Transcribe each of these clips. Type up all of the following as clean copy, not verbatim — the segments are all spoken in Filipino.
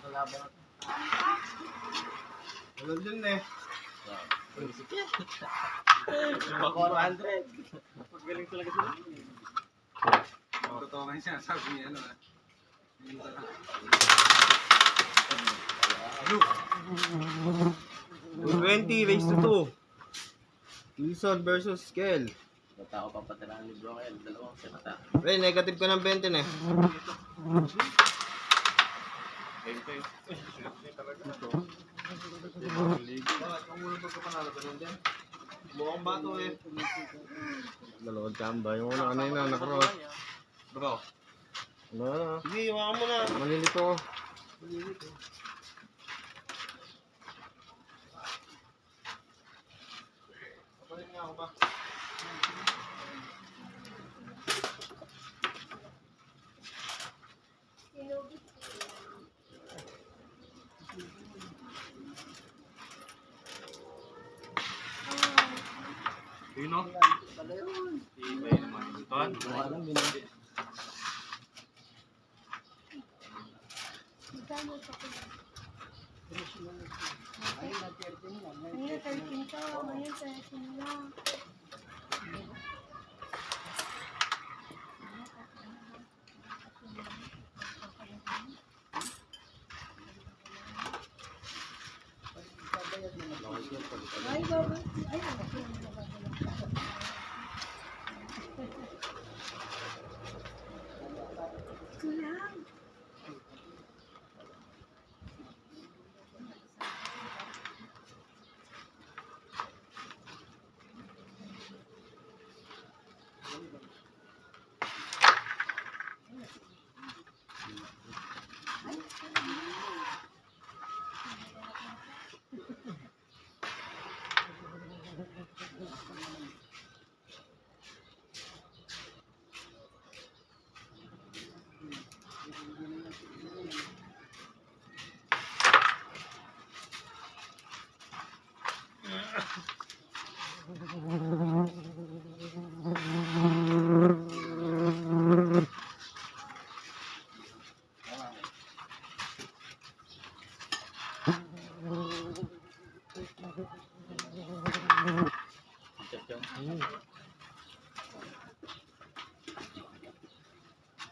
Wala din eh. Mga 400. Magaling talaga sila. Totoo nga yung sinasabi niya, ano ah. 20 raised to 2. Quezon versus Kel. Bata ko papatirahan ni Bro ngayon. Dalawang sinata. Pre, negative ka ng 20 na eh. Bakit? Ang muna pagkapanalo ka nun din? Mukhang bato eh. Dalawang chamba. Yung una kanina, nakross. Bro. Ano? Sige, iwakan mo na. Malilito ko. Malilito. Kapalit nga ako ba? Yun o? Ibay naman. Tuhan? Walang binili. Ngayon 13 to, ngayon 13 lang. Ay, baba. Ay, kulang.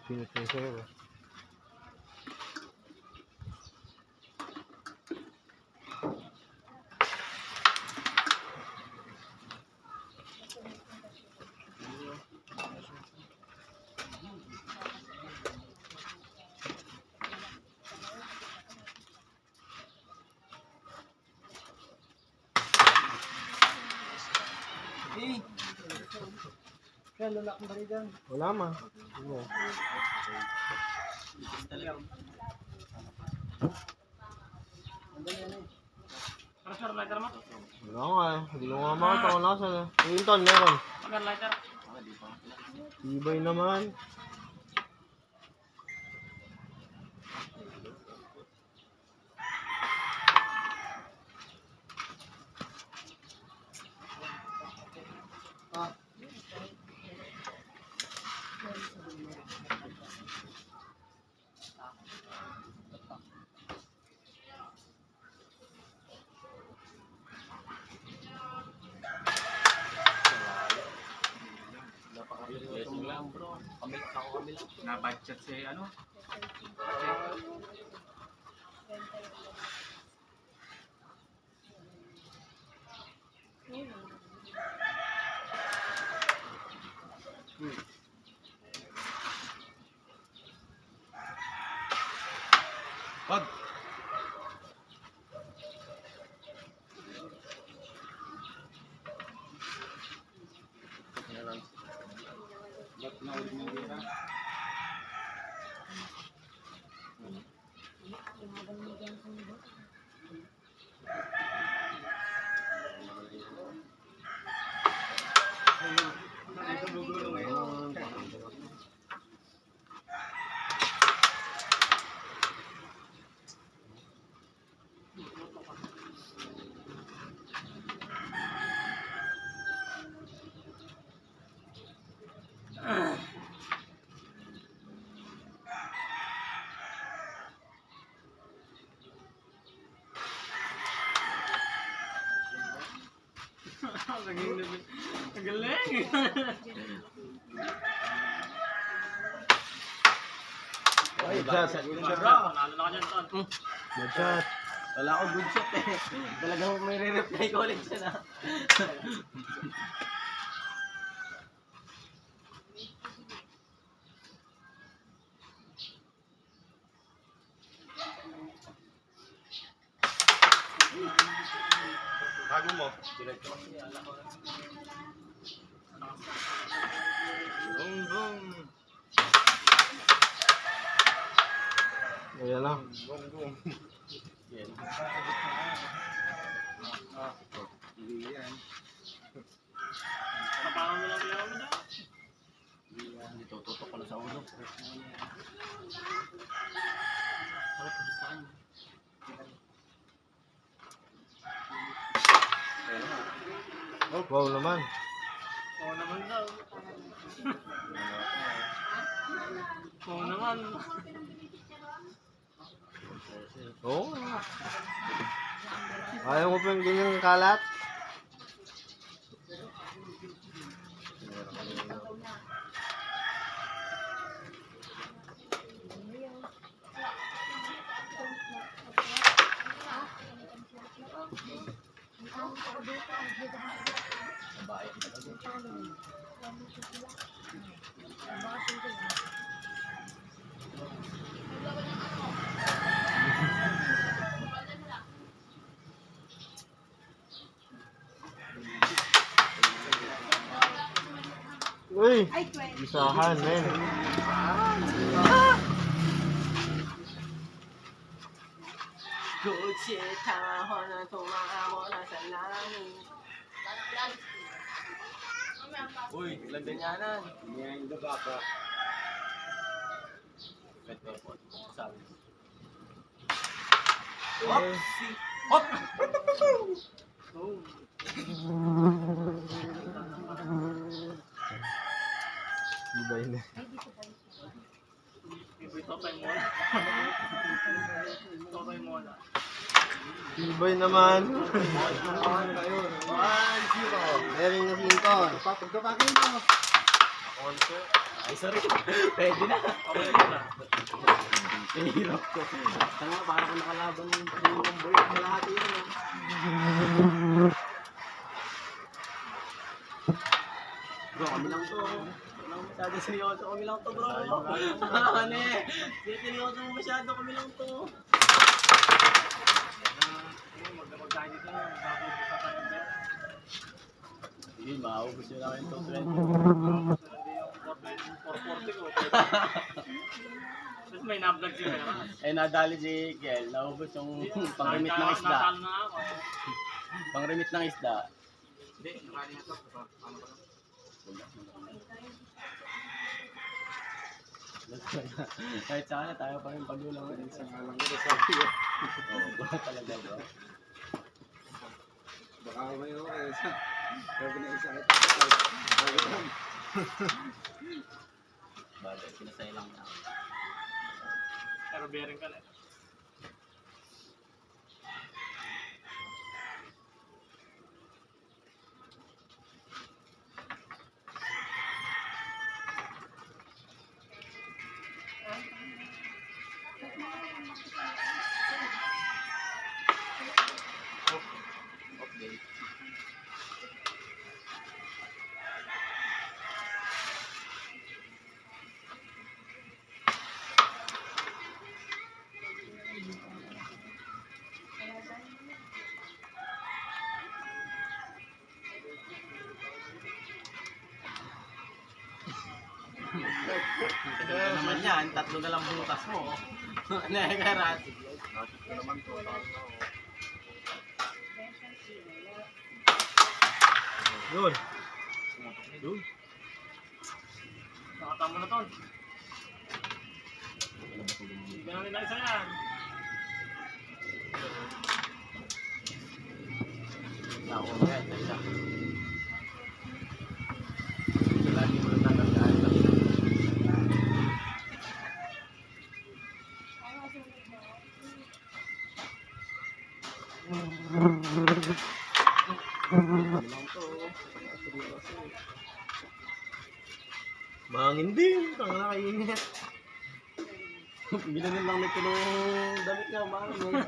Pinipin sa'yo ba? Hey! Kaya lalak mo ba rin dyan? Wala ma. Ano? Wala nga eh. Hindi ko nga makita kung nasan eh. Hinton, meron. Ibay naman. Blessing lang bro. Kamila. Na-budget si ano? Pag! Ba't naulit mo yung dira? Ang galing. Good shot. Good shot. Panalo na ka dyan, Ton. Good shot. Wala ako good shot eh. Talagang may re-reply ko ulit siya na. Bago mo. Diretso kasi alam ko. Boom, boom. Ayan lang. Boom, boom. Yan. Hindi yan. Papangan mo lang kaya mo na. Hindi tututok ko na sa ulo. Wow naman. Oo naman daw. Oo naman. Oo. Ayaw mo pa yung ganyang kalat? Uy! Isahan, men. Kutsi taho na tumamo na sa langit. Uy, lagdanyanan. Yan, the baka. Ito po, sabi. Hop! Hop! Ibay na. Totay mo na. Totay mo na. Ibay naman. 1-0. Meron na sinton. Pagkapakin mo. Ay, sorry. Pwede na. Okay na. Hirap ko. Tanga, parang kung nakalaban yung boy. Malahati yun. Bro, kami lang to. Walang masyado seryoso. Kami lang to, bro. Ano eh. Seryoso mo masyado. Kami lang to. Magkakain dito na. Magkakain sa tayo. Hindi, maubos yun namin to 20. Tapos may na-vlog si Vera. Eh, nadali si Kel. Naubos yung pang-remit ng isda. Natalo na ako. Pang-remit ng isda. Hindi, nakain na ito. Ano ba? Kahit sana tayo pa rin pagdulang. Isang alang ko sa iyo. Oo, wala talaga bro. Baka may oras. Sabi na isa. Bagay, pinasay lang na. Pero bearing ka na. Okay. Ito naman yan, tatlo na lang butas mo. Nakarat. Ito naman to. Yun. Yun. Nakatama na to. Hindi ka namin naisa yan. Ako, yan, yan. Lagi mo na tatandaan. Kami lang to. Seryoso eh. Mahangin din. Tanga na kainit. Binanin lang nito nung damit niya, umangin.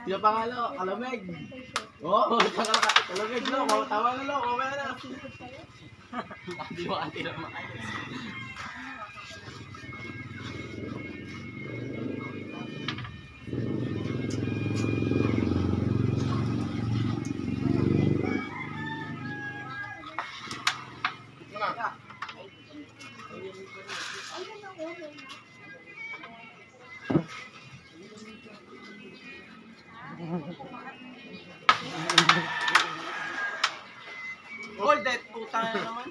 Yung pangalo, kalamig. Oo, kalamig lo, tama na lo, mamaya na. Hindi mo kanti na maayos. Hold that, puta na naman.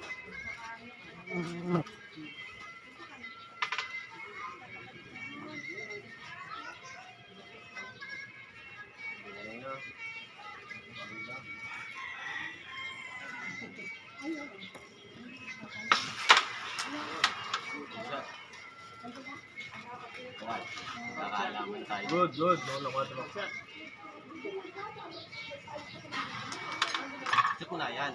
Nakakalaman tayo. Good, good. No, naman. Kasi ko na yan.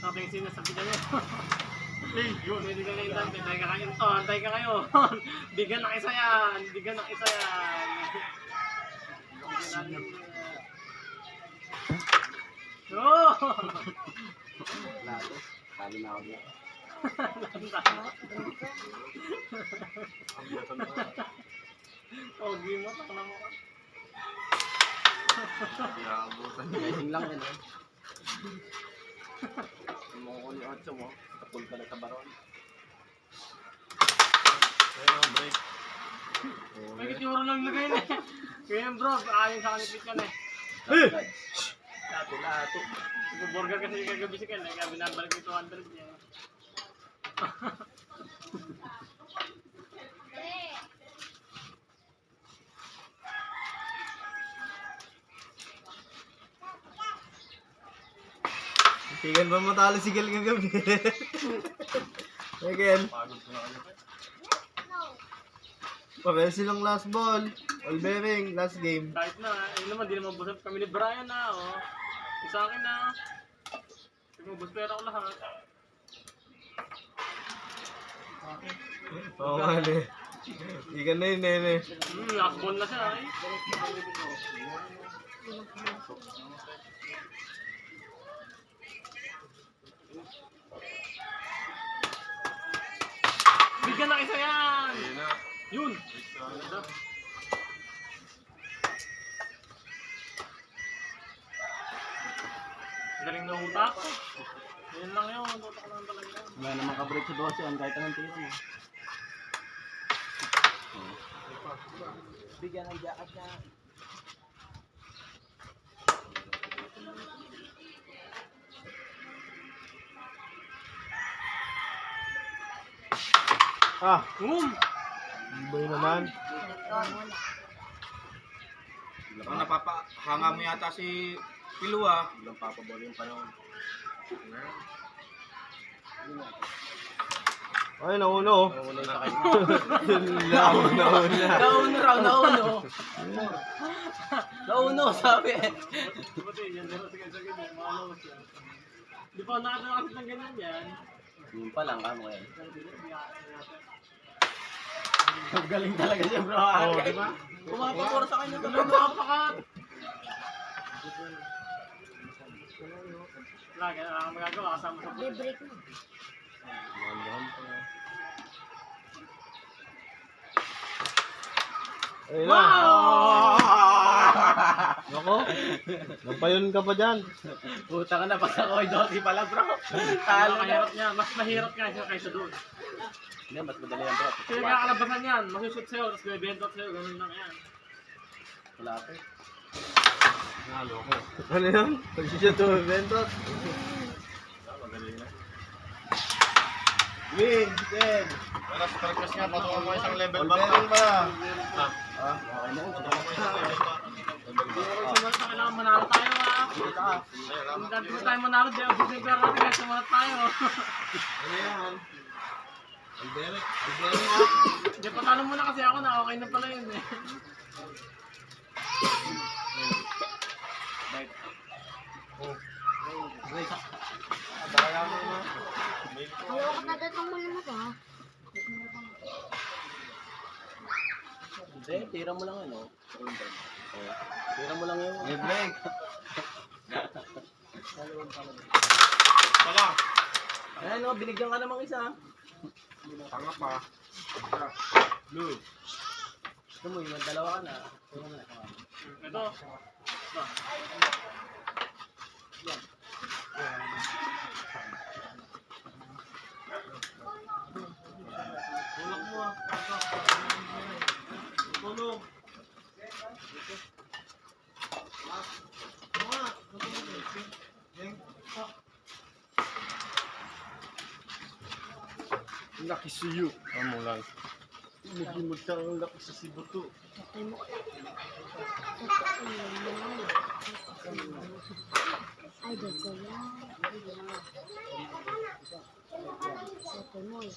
Sabi yung sinasabi ka niya. Yun, hindi ka na intante. Antay ka kayo to. Antay ka kayo. Bigyan ng isa yan. Bigyan ng isa yan. Oh! Lato. Sabi na ako niya. Oh, game mo. Takla mo ka. Guysing lang yan eh. Mo ko ni Otso mo. Kapul ka na sa baron. Ayun, break. May kituro lang lagay na eh. Kaya bro, ayon sa kanipit ka na eh. Lato. Burger kasi yung kagabi si Ken. Kaya binabalik yung 200 niya. Tingnan ba matalo si Gil kagabi? Again. Pabel silang last ball. All bearing, last game. Kahit na, yun naman, di naman busap kami ni Brian na, oh. Sa akin na. Tumubos pera ko lahat. Oo nga eh. Hindi ka na yun, nene. Last ball na siya, eh. Bigyan ng isa yan! Yun! Galing na utak. Yun lang yun, utak lang talaga yun. Wala naman ka-break sa 12 yan kahit anong tiro mo. Bigyan ng jacket niya. Ah, Boom! boy naman. Ang napapahanga mo yata si Pilua. Bilang papabol yung panahon. Ay, nauno. Wala yung sakay mo. Nauna. Nauno raw, nauno. Nauno, sabi. Buti, yan din sa ganyan, maalawas yan. Di pa nakatalakas ng ganyan yan. Yun pa lang kamo yan. Ang galing talaga siya bro. Oo, di ba? Pumapakura sa kanya Ano talaga. napakat? Wala, ganyan lang ang magagawa kasama sa break. Ayun na. Nako. Napayon ka pa dyan. Puta ka na, pag ako ay doti pala bro. Talo na. Mahirap niya, mas mahirap nga siya kaysa doon. Hindi, mas madali yan bro. Kasi kakalabasan yan, masushoot sa'yo, tapos may bentot sa'yo, ganun lang yan. Wala pa eh. Ano yan? Pagsisya to, Ventos. Win, Ken. Para sa purpose nga, patuwa mo isang level All back. bearing pa. Okay na yun. Pero sa kailangan manalo tayo ha. Kung dati mo tayo manalo, di ako sa pera natin kasi manalo tayo. Ano yan? All bearing. All bearing ha? Di patalo muna kasi ako na, okay na pala yun eh. Ayaw ka agad ang muli mo to, ha? Hindi, tira mo lang ano. Tira mo lang yun. May break. Wala. Ayan o, binigyan ka namang isa. Tanga pa. Blue. Gusto mo, yung dalawa ka na. Tira mo na. Ito. Tulak mo ah. Tulog. Laki suyo. Amo lang. Mugimod ka ang laki sa sibuto. Ay, dito yan. Ito mo eh.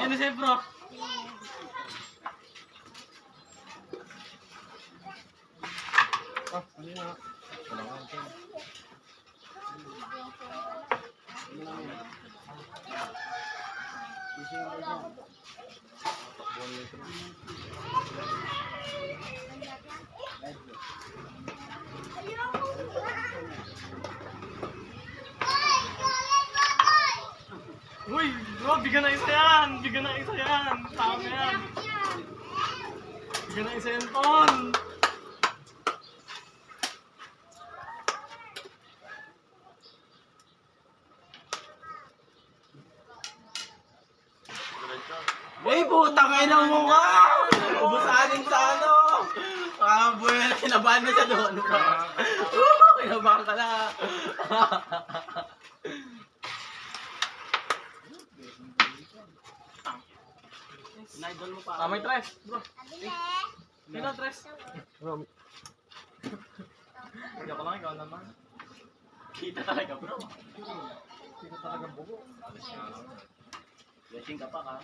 Ano siya, bro? Ah, ano na? Wala nga ito. Uy, bro, bigyan na isa yan! Bigyan na isa yan! Tama yan! Bigyan na isa yan, Ton! Ay, putang ina mo nga! Ubusanin sa ano! Buhay, kinabahan na siya doon. Kinabahan ka na. Naidol mo pa. May tres, bro. Sino tres? Hindi ako lang, ikaw naman. Kita talaga, bro. Hindi ka talaga bugo. Blessing ka pa ka.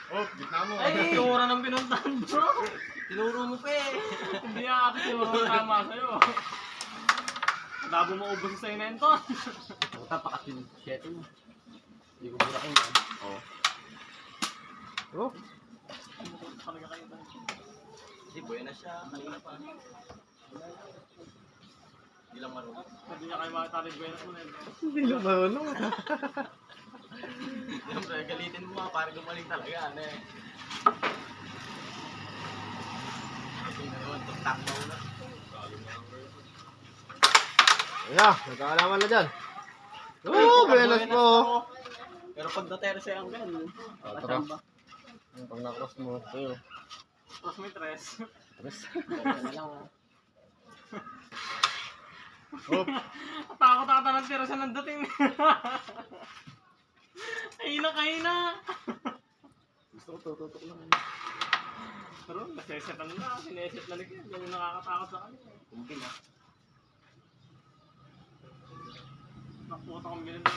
Oh, gitna mo. Ay, yung oras ng pinuntahan, bro. Tinuro mo pa eh. Hindi ako tinuro ng tama sa'yo. Labo mo ubos sa inento. Puta, pakatin 7 mo. Hindi ko burakin yan. Oo. Oh, Talaga kayo ba? Hindi, buhay na siya. Kanina pa. Hindi lang marunong. Hindi niya kayo makatalig buenas mo na yun. hindi lang marunong. Siyempre, galitin mo nga para gumaling talaga. Ano eh. Kasi na naman, tuktak mo na. Ayan, nagkaalaman na dyan. Oh, buenas po. Pero pag na-terse ang gan, tara. kasamba. Pag nakross mo, sa'yo. Tapos may tres. Tres. Na lang ah. Oh, Takot ata ng tira siya ng dating. Kahina. Gusto ko tututok lang. Pero nasesetan na, sineset na nila. Yan yung nakakatakot sa kanila. Kumpin ah. Nakuha kong bilhin na.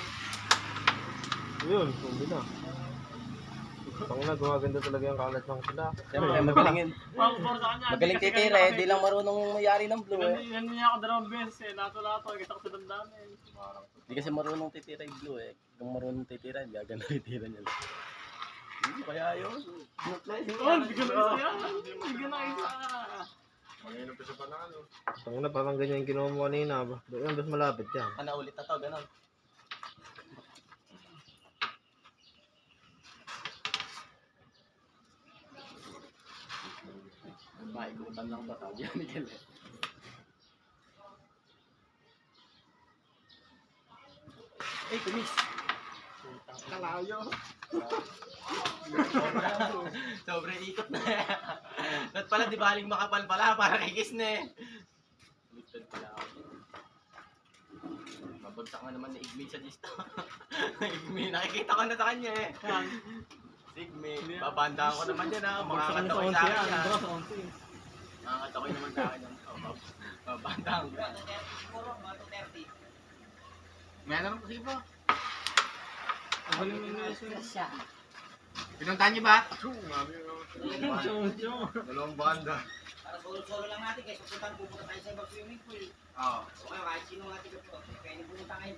yun, kumbi na. Pang na, gumaganda talaga yung kalat ng sila. Siyempre, magalingin. Pang-for sa kanya. Magaling titira eh. Di lang marunong mayari ng blue eh. Yan niya ako dalawang beses eh. Lato-lato. Kita ko sa damdamin. Di kasi marunong titira yung blue eh. Kung marunong titira, gagana titira niya lang. Kaya yun. Oh, bigyan na isa yan. Bigyan na isa. Pang na, parang ganyan yung kinuha mo kanina. Doon, mas malapit yan. Ano ulit na to, ganon. Maikutan lang ba tawag yan ni Kele? Eh, kumis! Kalayo. Sobrang ikot na. Ba't pala, di baling makapal pala, para kikis na eh. Lifted pala ako. Mabagsak nga naman ni Igme sa disto. Igme, nakikita ko na sa kanya eh. Igme, babandaan ko naman yan ha. Mga Sa kanya sa katoy onsi sa akin yan. yan. Bro, sa onsi. Mga katoy naman sa akin yan. Batang. Meron kasi ba? Ang galing ng English mo. Pinuntahan niyo ba? Chong, chong. Dalawang banda. Para solo-solo lang natin kaysa pupunta tayo sa ibang swimming pool. Oo. Okay, kahit sino nga tiga po. Kaya pumunta kayo.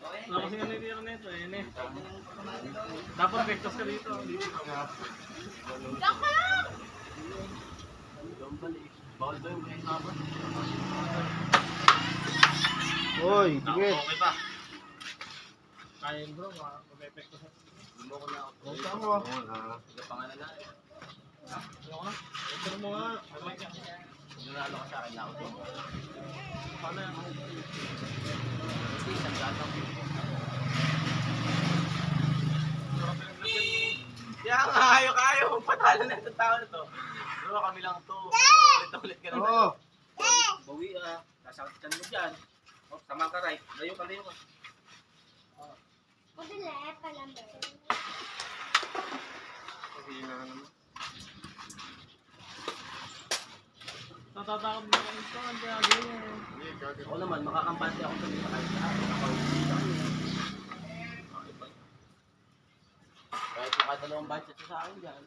Okay? Wala kasi nga nitira nito eh. Dapat vectors ka dito. Bawal ba yung kain habang? Uy, sige. Okay pa. Kaya bro, mag-epekto sa... Lumuko na ako. Huwag ka mo. Sige pangalan na. Ano ka na? Ito mo nga. Nanalo ka sa akin na ako. Paano yan? Hindi, isang gatang people. Kaya nga, ayaw. Patalo na itong tao na to. Bro, kami lang to. Ulit ka na. Oo. Bawi Nasakit ka mo dyan. Oh, sama ka right. Layo ka. Madali, palang ba? Natatakot mo ka nito. Ang gagawin mo. Ako naman, makakampante ako sa mga kahit saan. Nakakaulit sa kanya. Kahit yung kadalawang budget sa akin dyan.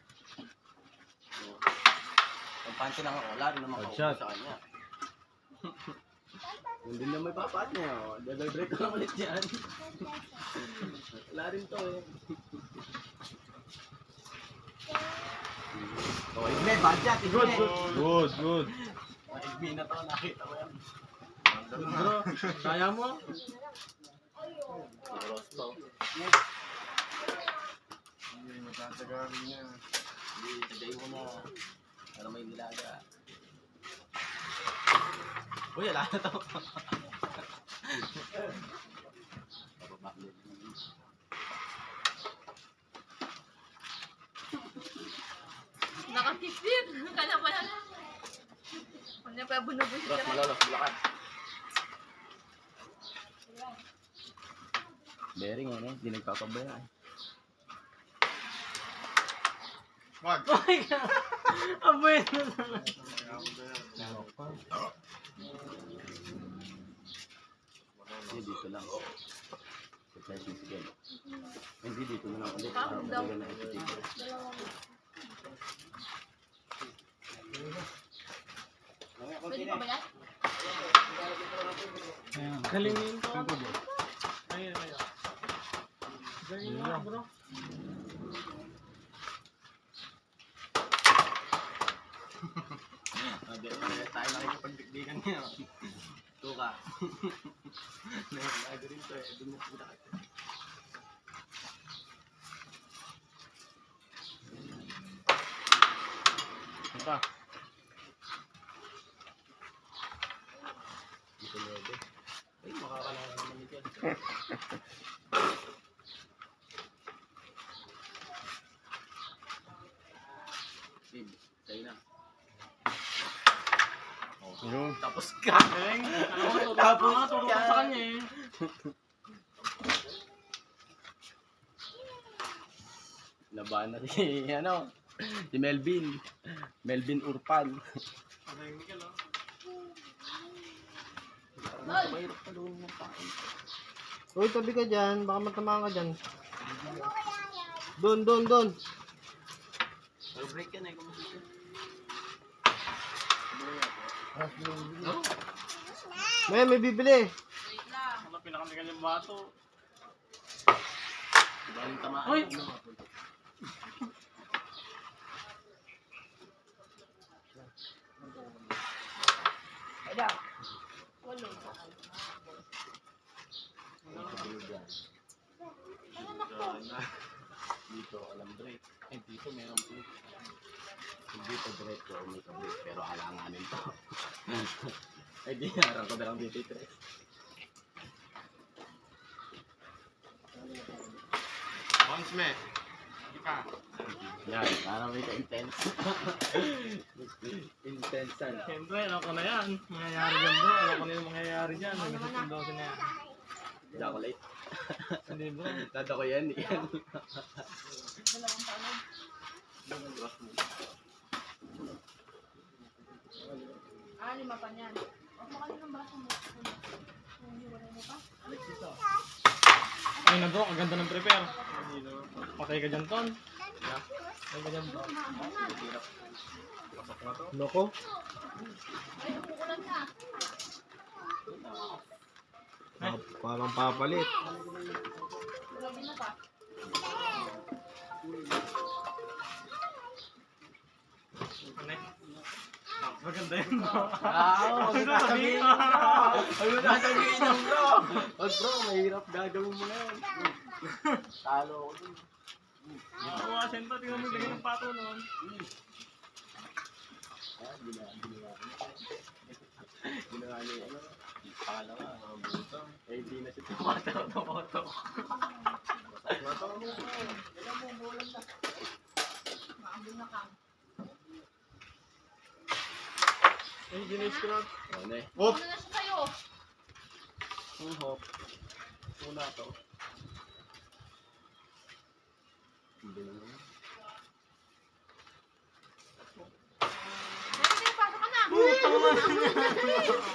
Kampante lang ako, wala rin naman Headshot. sa kanya. Hindi na may papat niya. Double break ko lang ulit yan. Wala rin to eh. Oh, Igme, budget, Igme. Good. Igme na to, nakita ko yan. Bro, kaya mo? Siguro to. Hindi, matatagali niya. Hindi, today mo na. Para may nilaga. Uy, wala na to. Pababaklit. Nakakisip. Kanya pa yan. Kanya pa bunubusin Bros, ka. malolos, bulakan. Bering ano, hindi nagpapabayaan. Wag. Oh my God. Ang bueno naman. Hindi, dito lang. Surprise yung sige. Hindi, dito na lang ulit. Bakit daw? Malagyan na ito dito. Pwede pa ba yan? Galing nito. Ayun. Galing mo bro. Sabi ko, tayo nakikipagdikdikan niya. Tuka. Nagado rin to eh. Doon mo puta ka. Ito. Dito lebe. Ay, makakalala naman ni Jen. Sid, tayo na. Yung. Tapos ka. Galing. Tapos turo ka sa kanya eh. Laban na si, si Melvin. Melvin Urpan. Galing Miguel oh. Mahirap pa doon ng pain. Uy, tabi ka dyan. Baka matamaan ka dyan. Doon. Pero break ka na eh. Kumusisi. May bibili. Wait lang. Ano pinakamigal yung bato. Galing tamaan. Uy! Dito, alam break. Eh, dito meron break. Dito break ko, may break. Pero alanganin to. Ay, di, harang ko na lang dito ito. Once me. Hindi ka. Yan, parang may ka-intense. Intense-an. Siyempre, alam ko na yan. Mangyayari dyan bro. Alam ko na yung mangyayari dyan. May message daw na yan. Chocolate. Hindi bro. Tata ko yan, yan. Ah, 5 pa niyan. Ay na bro, ang ganda ng prepare. Patay ka dyan, Ton. Patay ka dyan, bro. Loko. Parang papalit. Ano eh? Maganda yun, bro. Huwag mo sasabihin yun, bro. Huwag mo sasabihin yun, bro. Huwag, bro, mahirap gagawin mo na yun. Talo ako dun. Oo, sento, tingnan mo yung lagay ng pato noon. Ginawa niya yung ano. Pangalawa, buto. Eh, hindi na siya tumato. Ay, ginis ko na. Ano eh? Hop! Ano na siya sa'yo? Hop. Una to. Hindi naman. Dali, pasok ka na.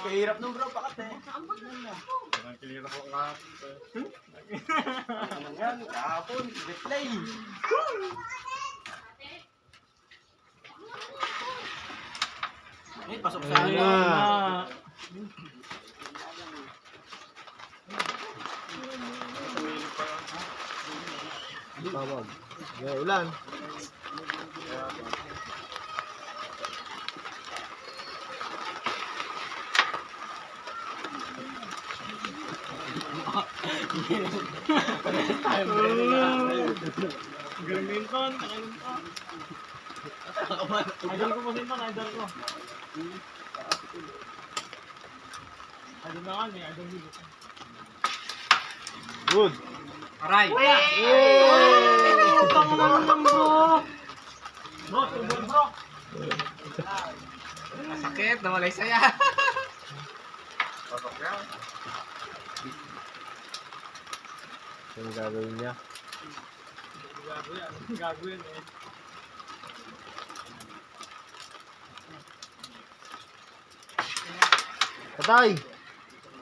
Kahirap nung bro, pakat eh. Parang kilira ko nga. Ano yan? Kahapon, replay. Eh, pasok sa Ayun ano. na. Tawag. May ulan. Galing na yun, Ton. Takalan pa. Idol ko po din, Ton. Idol ko. Idol na nga, may idol dito. Good. Aray! Tama naman, bro. Bro, tubol, bro. Sakit, nawalay saya. Pasok yan. Yung gagawin niya. Gago yan. Gago yan eh. Patay!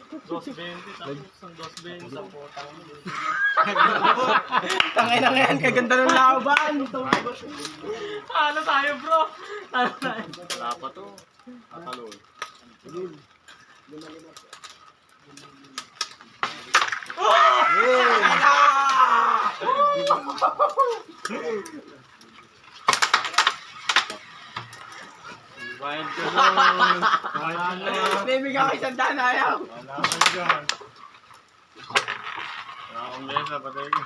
220, tapos ang 220 sa potang mo. Tangay na yan, kaganda ng laban. Ano tayo, bro? Ano tayo? Wala pa to. Tatalon. Wild ka doon. Wala na. Baby ka kay Sandaan, ayaw. Wala ka dyan. Wala akong mesa, patay ko.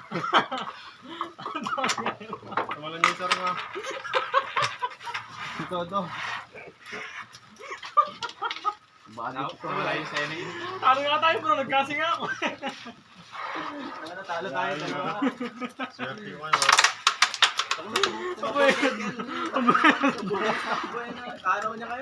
Wala niya sir nga. Ito. Nawalay saya na yun. Talo nga tayo, bro. Nagkasing nga ako. Talo tayo. Swerte ko kayo. Talo niya kayo.